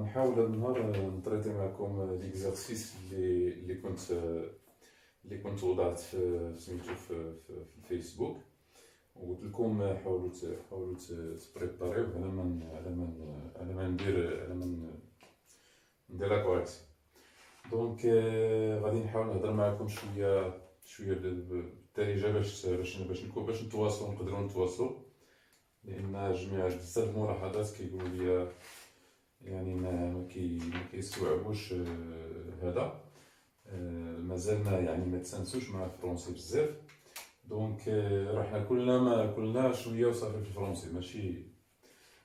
نحاول هذا النهار نطريطي معكم ليكزارسيس اللي كنت وضعت في سميتو في الفيسبوك، وقلت لكم حاولوا تبريباريو على ما ندير لا كوريكسيون. دونك غادي نحاول نهضر معكم شويه بالدارجه باش نتواصلوا، نقدروا نتواصلوا، لان جميع بزاف الملاحظات كيقولوا لي يعني ما كيستوعبوش هذا، مازال ما تسانسوش مع الفرونسي بزاف. دونك رحنا كلنا شويه وصافي في الفرونسي ماشي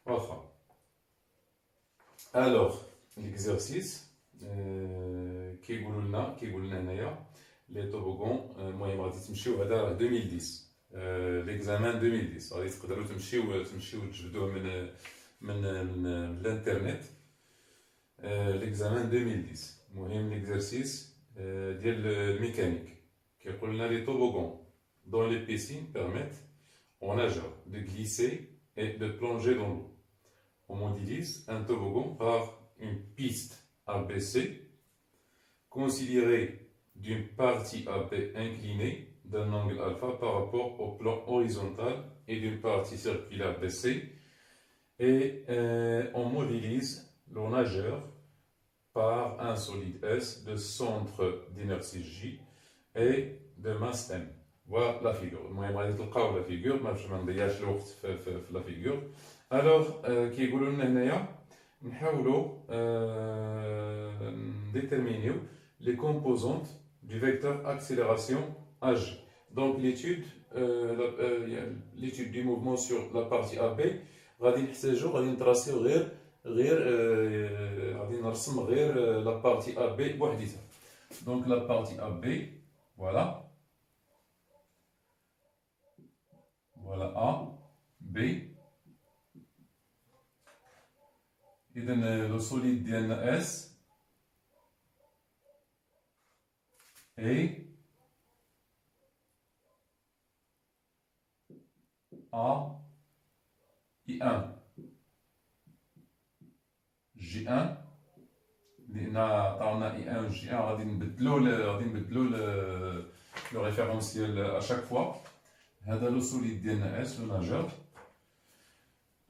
واخا. الوغ ليكزارسيس كيقولوا لنا هنايا لي توبوغون. المهم غادي تمشيو، هذا راه 2010 ليكزامان 2010، غادي تقدروا تمشيو تجبدوه من الانترنت. ليكزامان 2010. المهم ليكزارسيس ديال الميكانيك كيقول لنا لي توبوغون dans les piscines permettent aux nageurs de glisser et de plonger dans l'eau. On modélise un toboggan par une piste ABC considérée d'une partie AB inclinée d'un angle alpha par rapport au plan horizontal et d'une partie circulaire BC, et on modélise le nageur par un solide S de centre d'inertie J et de masse M. Voilà la figure. المهم غادي تلقاو لا فيغور، ما باش ما نضيعش الوقت في لا فيغور. الوغ كيقولوا لنا هنايا نحاولوا نديتيرمينيو لي كومبوزونت du vecteur accélération AG. Donc l'étude du mouvement sur la partie AB غادي نتراسيو غادي نرسم غير la partie AB بوحديتها. Donc la partie AB, voilà. Voilà A, B. إذن le solide ديالنا S et A I1 J1. لأن عطاونا I1 و J1 غادي نبدلو لو ريفيرونسيال اشاك فوا. هذا لو سوليد ديالنا اس لو ناجور.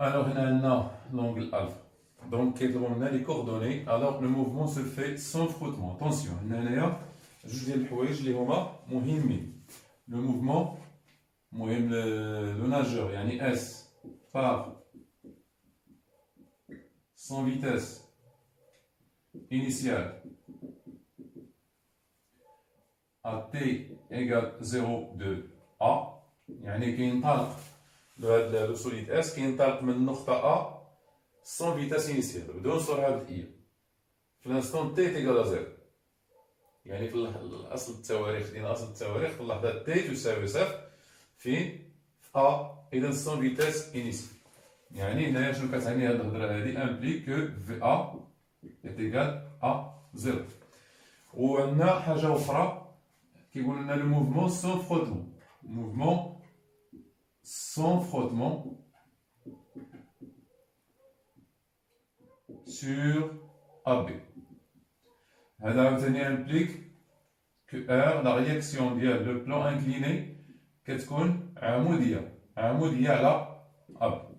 الوغ هنا عندنا لونغل الفا. دونك كيطلبوا منا لي كوردوني. الوغ لو موفمون سو في سون فروتمون. اتونسيون هنايا جوج ديال الحوايج اللي هما مهمين. لو موفمون مهم، لو ناجور يعني اس بار سون فيتاس initiale à t égale 0 de A، يعني كينطلق لو سوليد اس كينطلق من النقطة A sans vitesse initiale بدون سرعة بدئية في الانستون تي تيكال 0. يعني في الاصل التواريخ في اللحظة تي تساوي صفر في A إذا sans vitesse initiale. يعني هنايا شنو كتعني هاد الهضرة هادي؟ امبليك كو في A est égal à 0. وعندنا حاجة أخرى كيقول لنا le mouvement sans frottement. Mouvement sans frottement sur AB. هذا عاوتاني implique que R la réaction ديال le plan incliné كتكون عمودية على AB.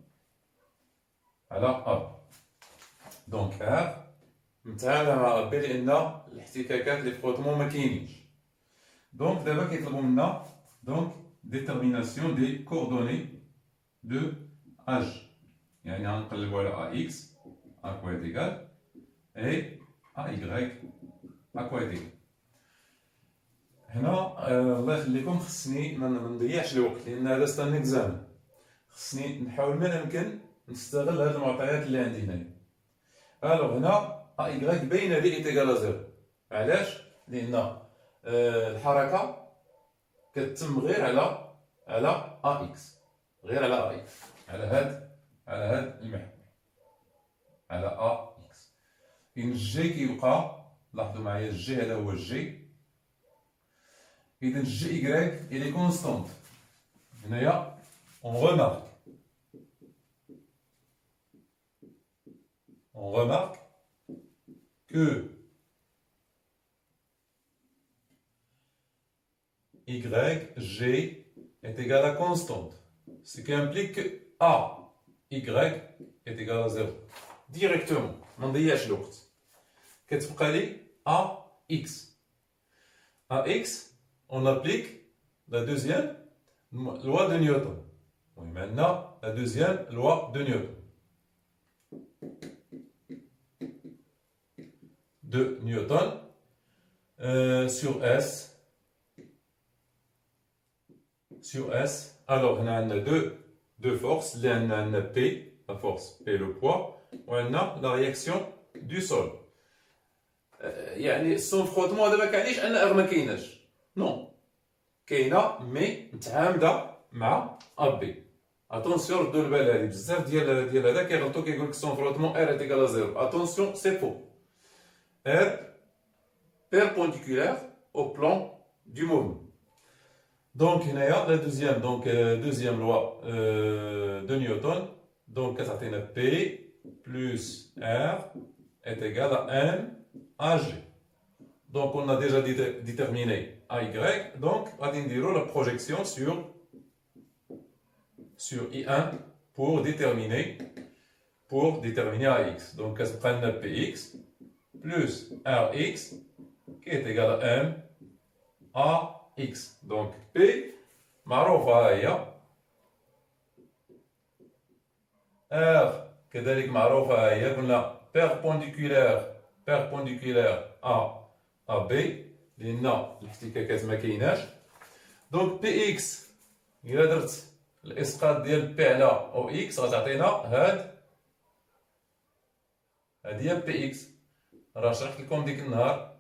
Donc R متعامله مع بي لان الاحتكاكات لي فروتمون ما كاينينش. دونك دابا كيطلبوا منا دونك ديتيرميناسيون دي كوردوني دو اج، يعني غنقلبوا على اx اكوا ايغال اي اي اكوا ايغال. هنا الله يخليكم خصني ما نضيعش الوقت لان هذا ستان اكزامان، خصني نحاول ما امكن نستغل هاد المعطيات اللي عندي هنايا. الوغ هنا A Y باينه لي est égal à 0. علاش؟ لأن الحركة كتتم غير على AX، غير على AX، على هاد المحور، على AX. إن الجي كيبقى، لاحظوا معايا الجي هذا هو الجي، إذا الجي Y إلي كونستونت. هنايا on remarque que y, g est égal à constante. Ce qui implique que a, y est égal à 0. Directement. ما نضيعش الوقت. كتبقى لي a, x. A x, on applique la deuxième loi de Newton. Oui, maintenant, la deuxième loi de Newton. De Newton sur S. Sur S. Alors, on a deux forces. L'un a P, la force P, le poids. On a la réaction du sol. يعني son frottement دابا كاينش ان ما كايناش نو كاينه مي متعامده مع ابي اتونسيون ردوا البال هذه بزاف ديال هذا كيغلطوا كيقول لك son frottement R est égal à 0 attention c'est faux R perpendiculaire au plan du mouvement donc هنايا la deuxième loi de Newton donc كتعطينا P plus R est égal à M AG. Donc on a déjà déterminé AY, donc on va dire la projection sur I1 pour déterminer AX. Donc on prend PX plus RX qui est égal à M AX. Donc P معروفة هي R كذلك معروفة هي قلنا perpendiculaire à B لأن الاحتكاكات ما كايناش دونك بي اكس إلا درت الإسقاط ديال بي على أو إكس غتعطينا هاد هي بي اكس راه شرحت لكم ديك النهار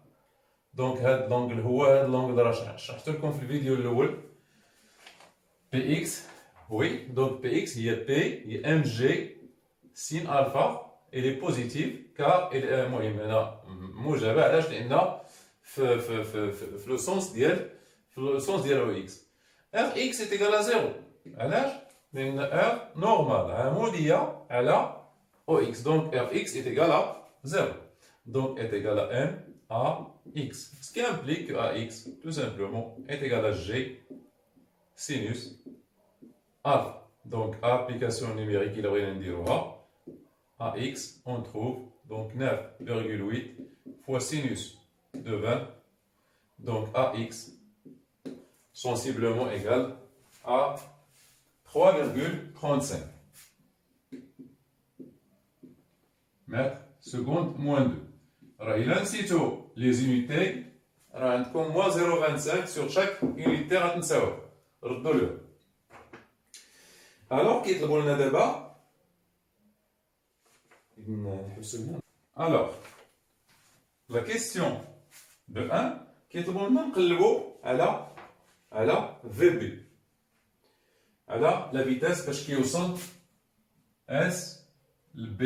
دونك هاد لونغل هو هاد لونغل راه شرحت لكم في الفيديو الأول بي اكس وي دونك بي اكس هي بي هي ام جي سين ألفا elle est positive car elle est موجبة علاش لأن في لو سونس ديال OX Rx est égal à 0 علاش لأن R normal عمودية على OX donc Rx est égal à 0 donc est égal à M à X ce qui implique que Ax tout simplement est égal à G sinus alpha donc application numérique il aurait نديروها AX, on trouve donc 9,8 fois sinus de 20. Donc AX sensiblement égal à 3,35 mètres secondes moins 2. Alors, il a nsitou les unités. عندكم moins 0,25 sur chaque unité غتنساوها. ردوا له. Alors كيطلبوا لنا دابا Alors, la question de 1 qui est à la VB. À la vitesse parce qu'il y a au centre S, le B,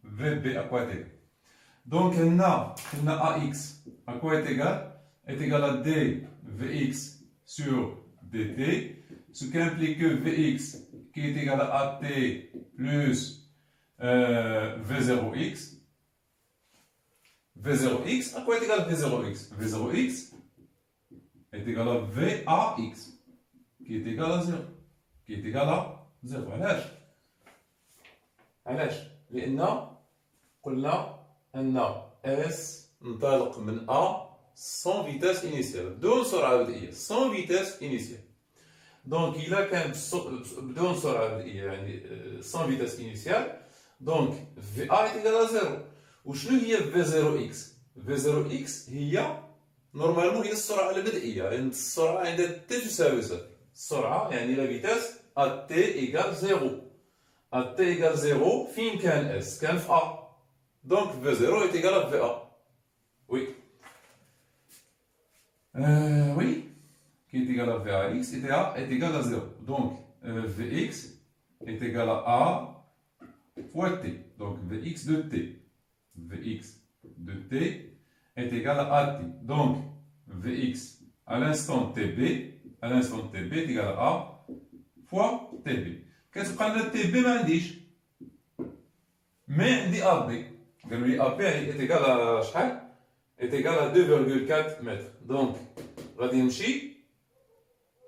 VB à quoi est égal. Donc, on a AX à quoi est égal à D VX sur DT, ce qui implique que VX qui est égal à AT plus V0x. V0x, à quoi est égal V0x? V0x est égal à VAX, qui est égal à 0. Qui est égal à 0. علاش؟ لأن قلنا أن S انطلق من A sans vitesse initiale, بدون سرعة بدئية, sans vitesse initiale. Donc il a كان بدون سرعة بدئية يعني sans vitesse initiale. Donc, VA est égal à 0. وشنو هي V0x؟ V0x هي نورمالمون هي السرعة البدئية، لأن السرعة عند t تساوي 0. السرعة يعني لا فيتاس à t égale 0. à t égale 0 فين كان S؟ كان في A. Donc V0 est égal à VA. Oui. Oui. Qui est égal à VAX est égal à 0. Donc Vx est égal à A fois t. Donc Vx de t. Vx de t est égal à AT. Donc Vx à l'instant tb est égal à A fois tb. Qu'est-ce qu'on a tb ما عنديش. Mais عندي AB. قالوا لي AB est égal à شحال est égal à 2,4 mètres. Donc غادي نمشي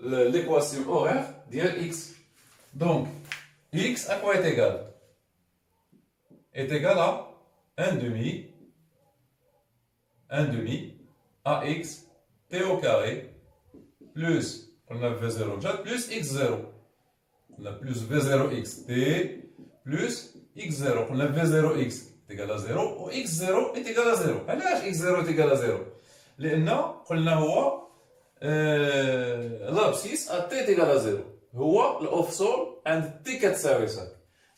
l'équation horaire ديال x. Donc x à quoi est égal? Est égal à 1 demi ax t au carré plus, on a v0 plus x0. On a plus v0x t plus x0. On a v0x est égal à 0 و x0 est égal à 0. علاش x0 est égal à 0؟ لأن قلنا هو l'abscisse à t est égal à 0. هو الأوفسول عند t كتساوي 5.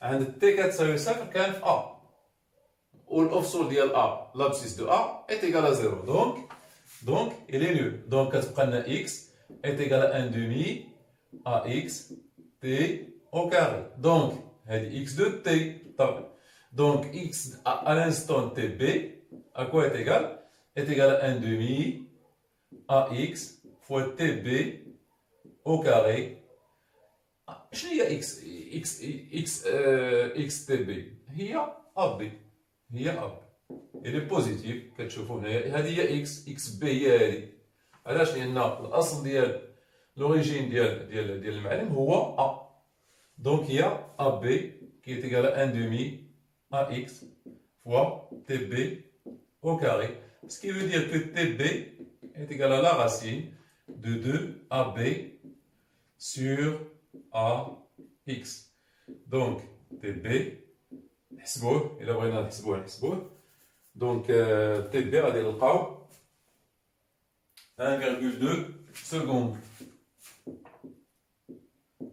عند t كتساوي 5 كان في a. والأوفسول ديال a, l'abscisse de a est égal à 0. Donc il est nul. Donc كتبقى لنا x est égal à 1 demi ax t au carré. Donc هذه x de t. Donc x à l'instant tb à quoi est égal? Est égal à 1 demi ax fois tb au carré. شنو هي x tb؟ هي ab. هي ab. Elle est positive كتشوفوا هنايا. هذه هي x b هي هذه. علاش؟ لأن الأصل ديال l'origine ديال المعلم هو a. Donc il y a AB qui est égal à 1 demi AX fois TB au carré. Ce qui veut dire que TB est égal à la racine de 2 AB sur AX. Donc TB, نحسبوه إلا بغينا نحسبوه. Donc TB غادي نلقاو 1,2 secondes.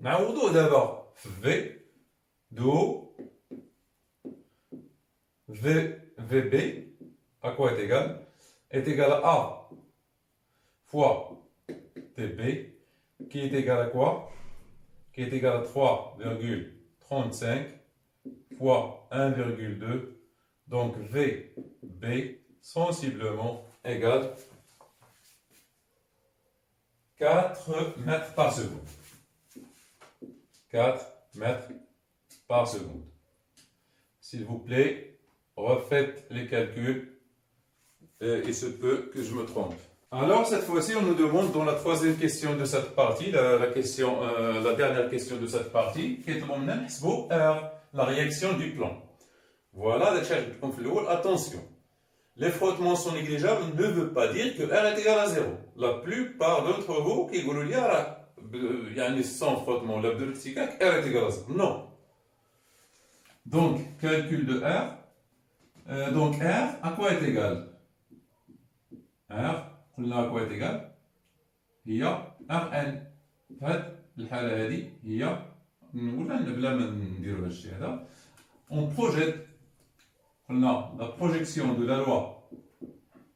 نعوضوه دابا في V دو VB à quoi est égal? Est égal à A fois TB qui est égal à quoi? Qui est égal à 3,35 fois 1,2. Donc VB sensiblement égal 4 mètres par seconde. 4 mètres par seconde. S'il vous plaît, refaites les calculs. Il se peut que je me trompe. Alors, cette fois-ci, on nous demande dans la troisième question de cette partie, la dernière question de cette partie, la réaction du plan. Voilà, attention. Les frottements sont négligeables ne veut pas dire que R est égal à 0. La plupart d'entre vous qui disent يعني sans frottement ولا بدون احتكاك R est égal à 0. Non. Donc calcul de R. Donc R à quoi est égal? R قلنا à quoi est égal؟ هي Rn. في هذه الحالة هذه هي ولا بلا ما نديرو هذا الشيء هذا on projette قلنا la projection de la loi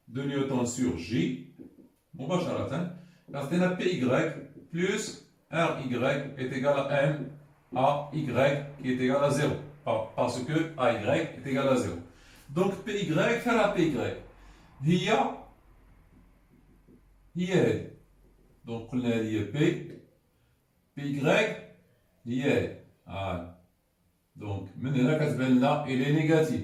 de Newton sur J مباشرة عطينا PY plus RY est égal à M à Y qui est égal à 0. Parce que AY est égal à 0. Donc PY, faire la PY. هي donc قلنا هي P PY هي donc من هنا كتبان لنا il est négatif.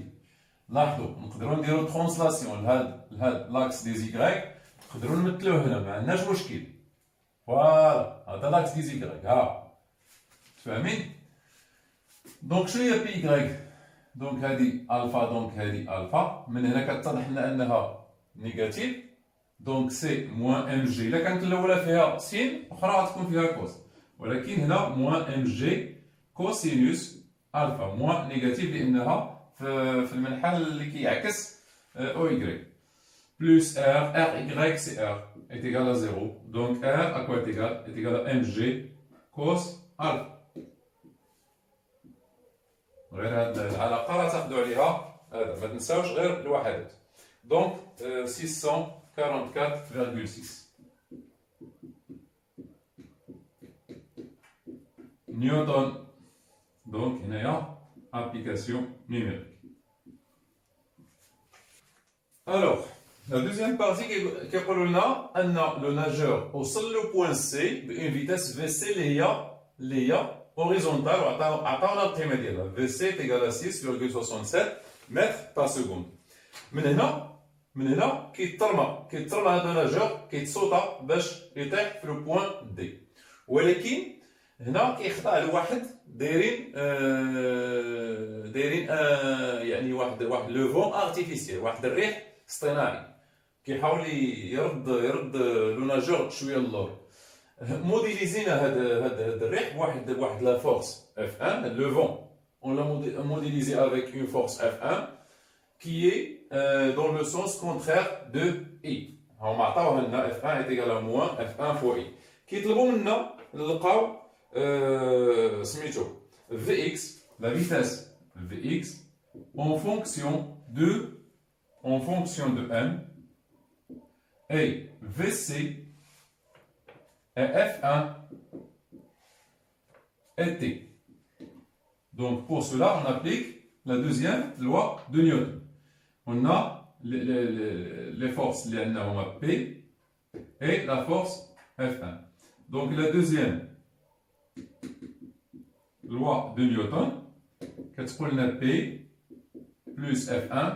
لاحظوا نقدروا نديروا ترانسلاسيون لهاد لاكس دي زيكغيك نقدروا نمثلوه هنا ما عندناش مشكل. فوالا هذا لاكس دي زيكغيك ها فاهمين؟ دونك شنو هي بي إيكغيك؟ دونك هذه الفا دونك هذه الفا من هنا كتضح لنا انها نيجاتيف دونك سي موان ام جي. الا كانت الاولى فيها سين اخرى غتكون فيها كوس ولكن هنا موان ام جي كوسينوس الفا موان نيجاتيف لانها في المنحل اللي كيعكس او إيكغيك plus R, RY c'est R est égal à 0. Donc R à quoi est égal? Est égal à mg cos alpha. غير هاد العلاقة راه تاخدو عليها هذا ما تنساوش غير الوحدات. Donc 644,6 نيوتن. Donc هنايا application numérique. Alors la deuxième partie qui est le nageur au sol le point C une vitesse VC horizontale. VC est égal à 6,67 متر بار سكوند. من هنا كيترمى هذا الناجور كيتصوتا باش يطيح في لو بوان دي، ولكن هنا كيخضع لواحد دايرين يعني واحد لو فون ارتيفيسيال، واحد الريح اصطناعي كيحاول يرد لو ناجور شويه للور. موديليزينا هاد الريح بواحد لا فورس F1, le vent on l'a modélisé avec une force F1 qui est dans le sens contraire de I. هما عطاوها لنا F1 est égal à moins F1 fois I. كيطلبوا منا نلقاو سميتو Vx, la vitesse Vx en fonction de M et Vc et F1 et T. Donc pour cela, on applique la deuxième loi de Newton. On a les forces, on a P et la force F1. Donc la deuxième loi de Newton, qu'est-ce qu'on a P plus F1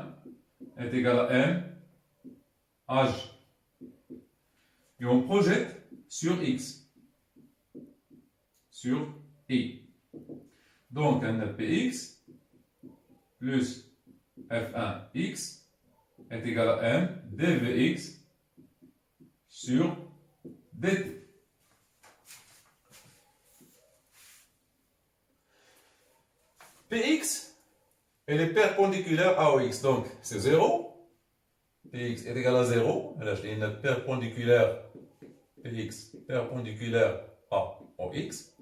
est égal à M H. Et on projette sur X, sur I. Donc, on a Px plus F1x est égal à M dVx sur dt. Px, elle est perpendiculaire à OX, donc c'est 0. Px est égal à 0. Là, je l'ai perpendiculaire Px perpendiculaire à OX.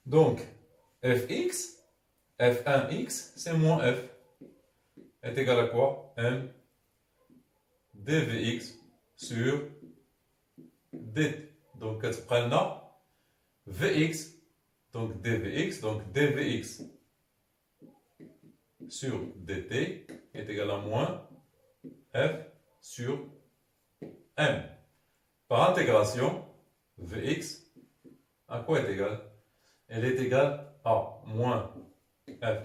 Donc, Fx, F1x, c'est moins F, est égal à quoi? M dVx sur dt. Donc, qu'est-ce qu'on a? Vx, donc dVx, donc dVx sur dt est égal à moins F sur M. Par intégration, Vx, à quoi est égal? Elle est égale à moins F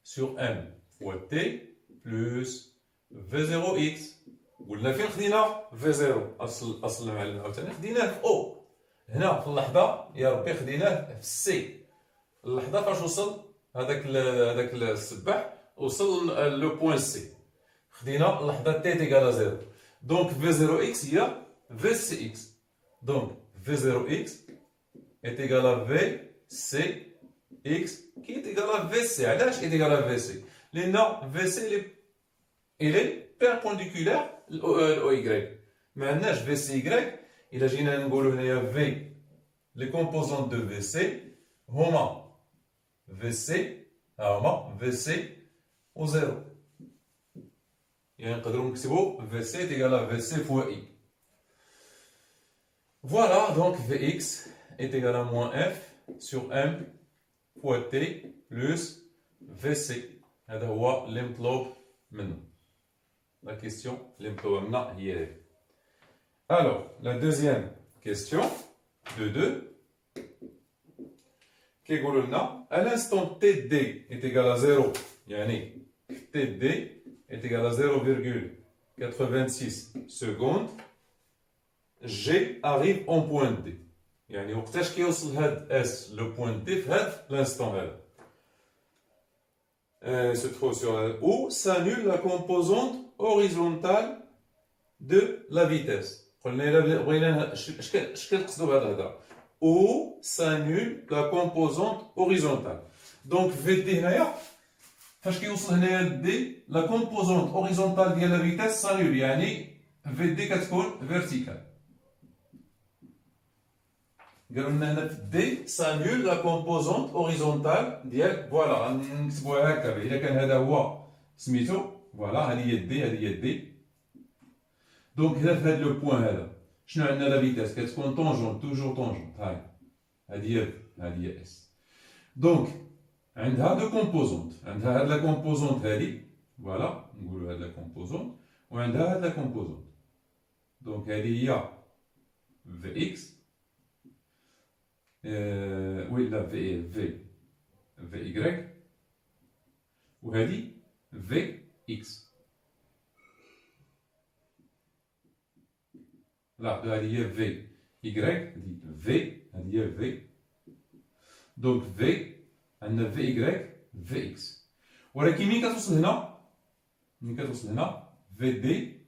sur M fois T plus V0x. قلنا فين خدينا V0 أصل المعلم عاوتاني خديناه في O. هنا في اللحظة يا ربي خديناه في C. اللحظة فاش وصل هذاك السباح وصل لو بوان سي خدينا اللحظة T تيكال 0. دونك V0x هي VCx. دونك V0x est égal à Vcx qui est égal à Vc. علاش est égal à Vc؟ لأن Vc il est perpendiculaire au Y. ما عندناش Vcy. إلا جينا نقولوا هنايا V les composantes de Vc هما Vc هما Vc و 0. يعني نقدروا نكتبوا Vc est égal à Vc fois I. Voilà, donc Vx est égal à moins F sur M fois T plus Vc. هذا هو اللي مطلوب منه. La question اللي مطلوبة منا هي هذه. Alors, la deuxième question de 2 كيقولوا لنا à l'instant Td est égal à 0 يعني Td est égal à 0,86 secondes G arrive en point D. يعني وقتاش كيوصل هاد S لو بوان دي في هاد l'instant هذا. Se trouve sur où s'annule la composante horizontale de la vitesse. قلنا إلا بغينا اش كنقصدوا بهاد الهضره. Où s'annule la composante horizontale. Donc VD هنايا فاش كيوصل هنايا دي la composante horizontale ديال la vitesse s'annule يعني VD كتكون verticale. قالوا لنا هنا في دي سانول لا كومبوزونت اوريزونتال ديال فوالا غنكتبوها هكا الا كان هذا هو سميتو فوالا هذه هي دي هذه هي دي. دونك هنا في هذا لو بوان هذا شنو عندنا لا فيتاس كتكون طونجونت توجور طونجونت هاي هذه هي اس. دونك عندها دو كومبوزونت عندها هاد لا كومبوزونت هذه فوالا نقولوا هاد لا كومبوزونت وعندها هاد لا كومبوزونت. دونك هذه هي في اكس oui, la V, Y. وهذه Vx. لاحظوا هذه هي في Y، هذه في، هذه هي في. دونك في عندنا في Y في إكس. ولكن مين كتوصل هنا؟ مين كتوصل هنا؟ في دي.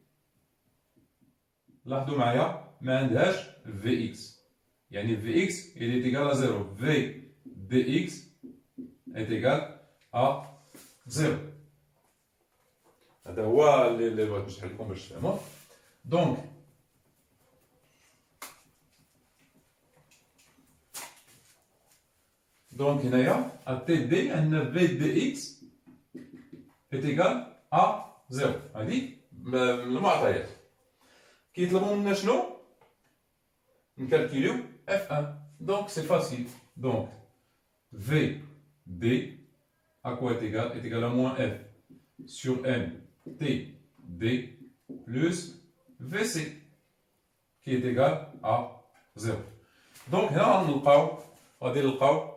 لاحظوا معايا ما عندهاش في إكس. يعني في إكس il est égal à 0. في dx est égal à 0. هذا هو اللي بغيت نشرح لكم باش تفهموا. دونك هنايا تي دي عندنا في دي اكس est égal à 0. هذه من المعطيات. كيطلبوا منا شنو؟ نكالكيليو اف 1. دونك سي فاسيل. دونك في دي à quoi est égal? Est égal à moins f sur m t d plus vc qui est égal à 0. Donc هنا غادي نلقاو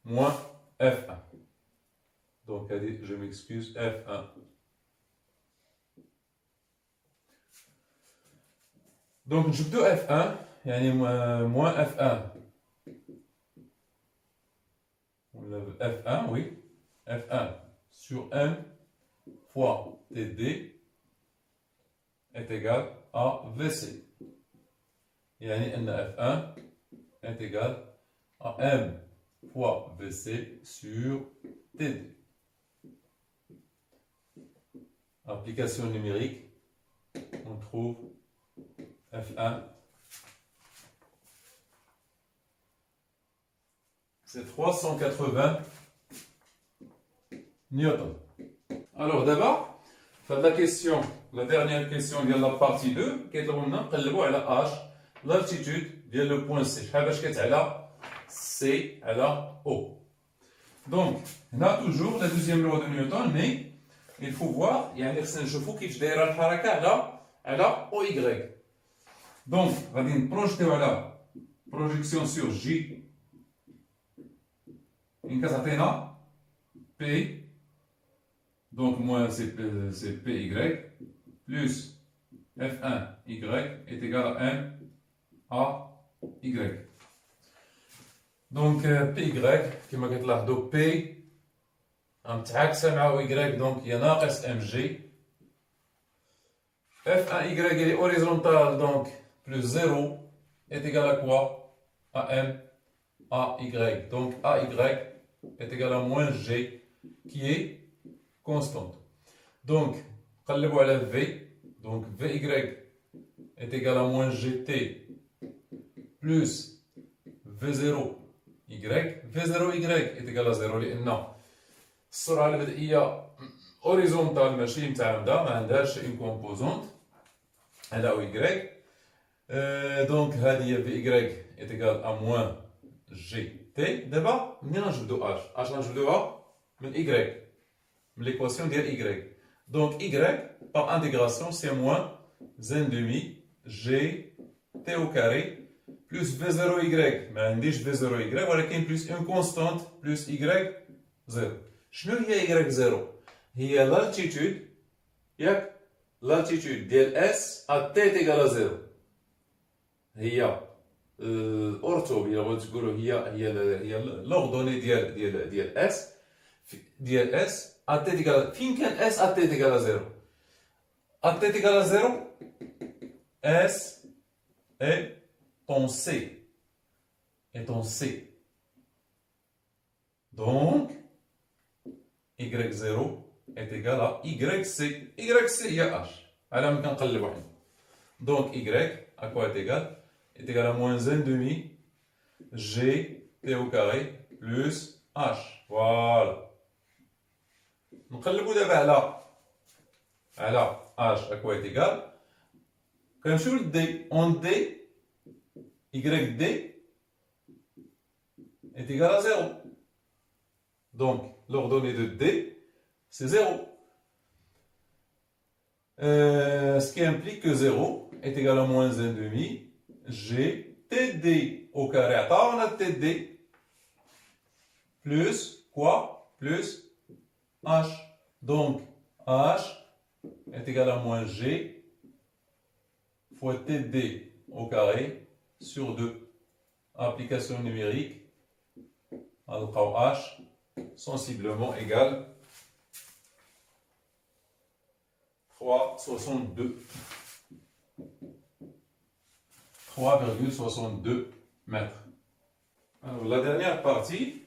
moins f1. Donc je m'excuse, f1. Donc نجبدو f1 يعني moins f1 ولا f1 oui f1 sur m fois td est égal à vc. يعني ان f1 est égal à m fois vc sur td. Application numérique, on trouve f1, c'est 380 newtons. Alors d'abord, la question, la dernière question de la partie 2, كيطلبوا لنا نقلبوا على h, l'altitude ديال le point C. شحال باش كتعلى C على O. Donc, هنا toujours la deuxième loi de Newton, mais il faut voir, يعني خصنا نشوفوا كيفاش دايره الحركه على OY. Donc, غادي نبروجيتيو على projection sur J. إن كتعطينا P. Donc, moins c'est PY plus F1Y est égal à M à Y. Donc, PY, كما كتلاحظوا P متعاكسة مع Y, donc هي ناقص MG. F1Y elle est horizontale, donc plus 0 est égal à quoi? À M à Y. Donc AY est égal à moins G qui est constante. Donc, قلبوا على V. Donc VY est égal à moins GT plus V0Y. V0Y est égal à 0 لأن السرعة البدئية هوريزونتال ماشي متعامدة، ما عندهاش une composante على Y. Donc هذه هي VY est égal à moins GT. دابا منين غنجبدو H غنجبدوها من Y، من l'équation ديال Y. Donc Y par intégration c'est moins 1,5 GT au carré plus V0Y. ما عنديش V0Y ولكن plus une constante plus Y0. شنو هي Y0؟ هي l'altitude، ياك l'altitude ديال S à T est égal à 0. هي الأورتو إلا بغيتو تقولوا هي l'ordonnée ديال S à T est égal. فين كان S à T est égal à 0؟ à T est égal à 0 S est ton C. Donc Y0 est égal à YC. YC هي H. على ما كنقلبوا حنا. Donc Y à quoi est égal? Est égal à moins 1,5 GT au carré plus H. Voilà. نقلبوا دابا على H à quoi est égal. كنمشيو للدي. On D YD est égal à 0. Donc, l'ordonnée de D, c'est 0. Ce qui implique que 0 est égal à moins 1,5 GTD au carré. On a TD plus quoi? Plus h. Donc, h est égal à moins g fois td au carré sur 2. Application numérique, h sensiblement égal 3,62. 3,62 mètres. Alors, la dernière partie,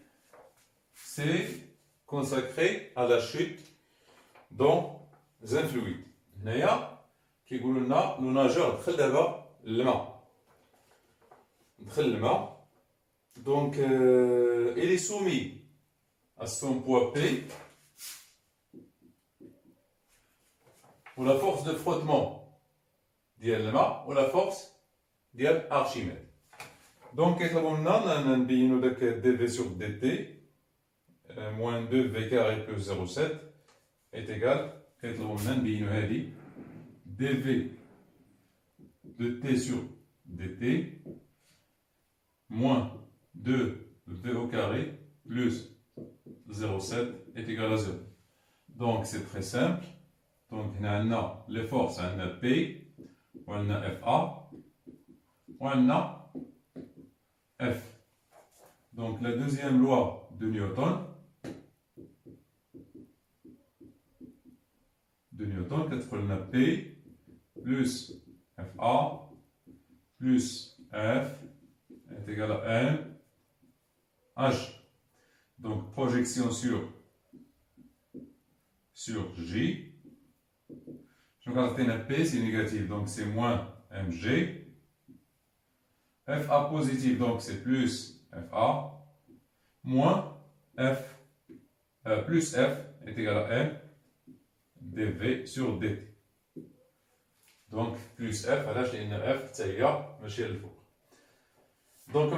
c'est consacré à la chute dans un fluide. Naya, qui dit le nageur دخل دابا الماء. دخل الماء. Donc, il est soumis à son poids P ou la force de frottement ديال الماء ou la force ديال Archimède. Donc, كيطلبوا لنا نبينوا داك dV sur dt moins 2 v carré plus 0,7 est égal, كيطلبوا لنا نبينوا هذه dV de t sur dt moins 2v au carré plus 0,7 est égal à 0. Donc c'est très simple. Donc on a les forces, on a P, on a FA, on a F. Donc la deuxième loi de Newton, on a P plus FA plus F est égal à M H. Donc projection sur J. Je regarde un P, c'est négatif, donc c'est moins mg. FA positif, donc c'est plus FA. Moins F, plus F est égal à M dV sur dt. Donc plus F, علاش لأن F حتى هي ماشية للفوق. دونك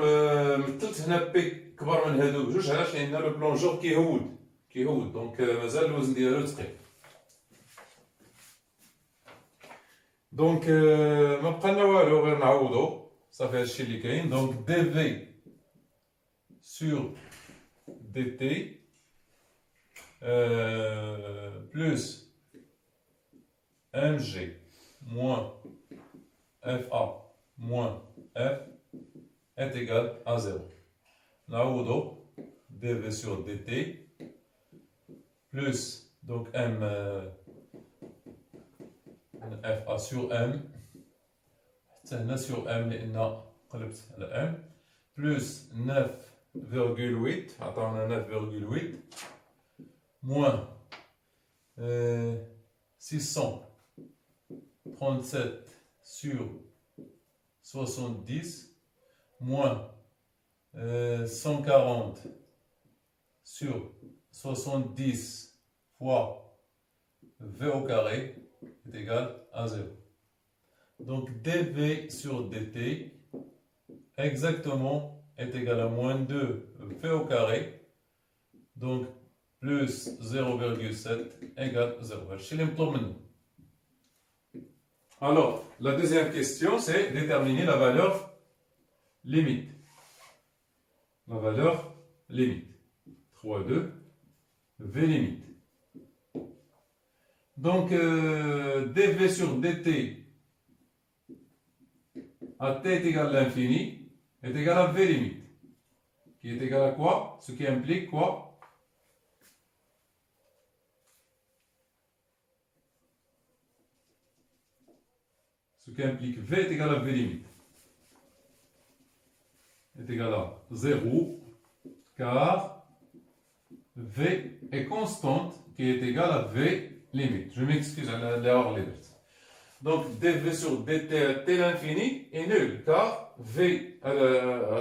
مثلت هنا بي كبر من هادو بجوج علاش لأن لو بلونجور كيهود دونك مازال الوزن ديالو ثقيل. دونك ما بقى لنا والو غير نعوضو صافي هادشي اللي كاين. دونك dV sur dt plus mg moins FA moins F est égal à 0. Naoudo dV sur dt plus donc m FA sur m هنا sur m لأن قلبت على m plus 9,8 عطاونا 9,8 moins 637 sur 70 moins 140 sur 70 fois V au carré est égal à 0. Donc dV sur dt exactement est égal à moins 2 V au carré. Donc plus 0,7 égale 0. Alors, la deuxième question, c'est déterminer la valeur limite. La valeur limite. 3,2 V limite. Donc, dV sur dt à t est égal à l'infini est égal à V limite. Qui est égal à quoi? Ce qui implique quoi? Ce qui implique V est égal à V limite. Est égal à 0, car V est constante qui est égale à V limite. Je m'excuse à l'erreur libérée. Donc dV sur dt à t l'infini est nul, car V à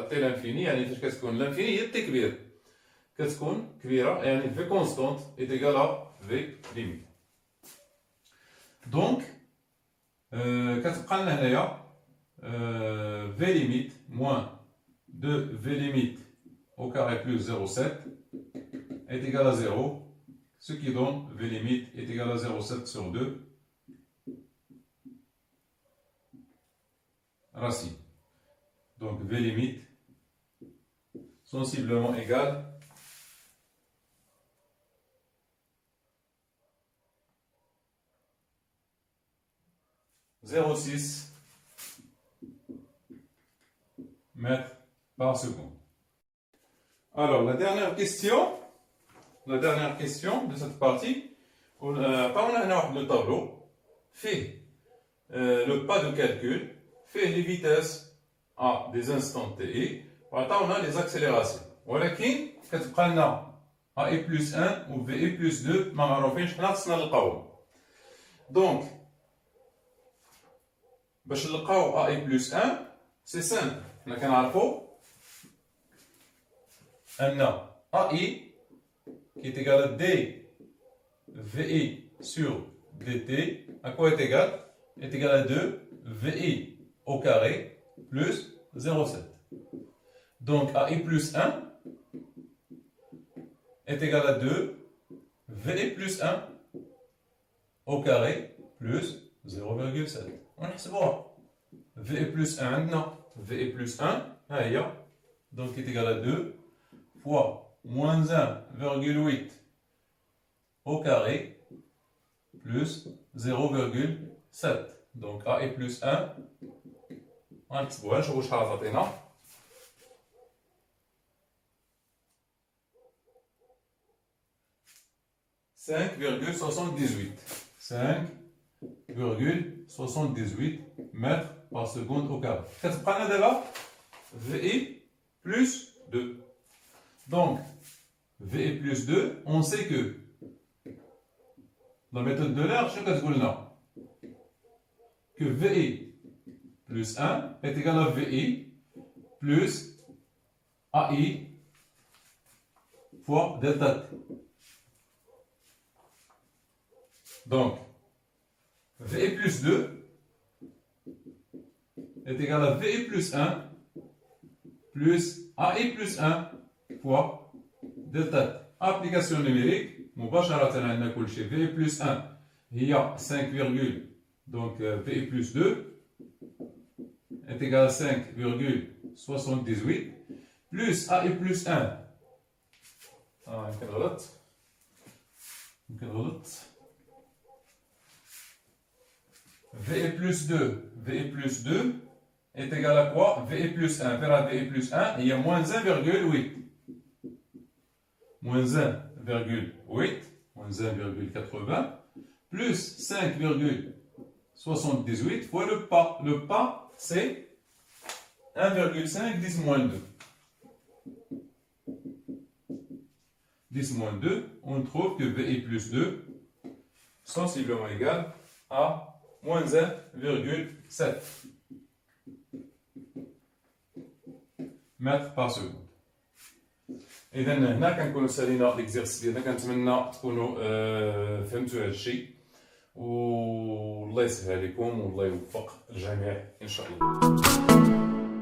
t l'infini, qu'est-ce qu'on l'infini est t كبير. Qu'est-ce qu'on كبيرة, et V constante est égal à V limite. Donc, كتبقى لنا هنايا V limite moins 2 V limite au carré plus 0,7 est égal à 0, ce qui donne V limite est égal à 0,7 sur 2 racine. Donc V limite sensiblement égal 0,6 mètres par seconde. Alors, la dernière question de cette partie, on a le tableau, fait le pas de calcul, fait les vitesses à des instants t, on a les accélérations. ولكن كتبقى لنا a plus 1 ou v plus 2 ما معروفينش حنا خصنا نلقاوهم. دونك باش نلقاو a plus 1 سي سامبل، حنا كنعرفو ان AI qui est égal à dVi sur dt, à quoi est égal? Est égal à 2 vi au carré plus 0,7. Donc AI plus 1 est égal à 2 vi plus 1 au carré plus 0,7. On نحسبوها. vi plus 1 عندنا vi plus 1 ها هي، donc est égal à 2 fois moins 1,8 au carré plus 0,7. Donc A est plus 1. غنكتبوها نشوفو شحال تعطينا. « 5,78 mètres par seconde au carré. » كتبقى لنا دابا VI plus 2. Donc, VI plus 2, on sait que la méthode de l'air, je vais que VI plus 1 est égal à VI plus AI fois delta T. Donc, VI plus 2 est égal à VI plus 1 plus AI plus 1 fois delta T. Application numérique, مباشرة عندنا كل شيء. VI plus 1 هي 5, donc VI plus 2 est égal à 5,78 plus AI plus 1. VI plus 2 est égal à quoi? VI plus 1 vers VI plus 1, il y a moins 1,8. Moins 1,8, moins 1,80, plus 5,78 fois le pas. Le pas, c'est 1,5 10 moins 2. 10 moins 2, on trouve que VI plus 2 sensiblement égal à moins 1,7 mètres par seconde. إذا هنا كنكونوا سالينا ليكزيرسيس ديالنا، كنتمنى تكونوا فهمتوا هذا الشيء، والله يسهل عليكم والله يوفق الجميع إن شاء الله.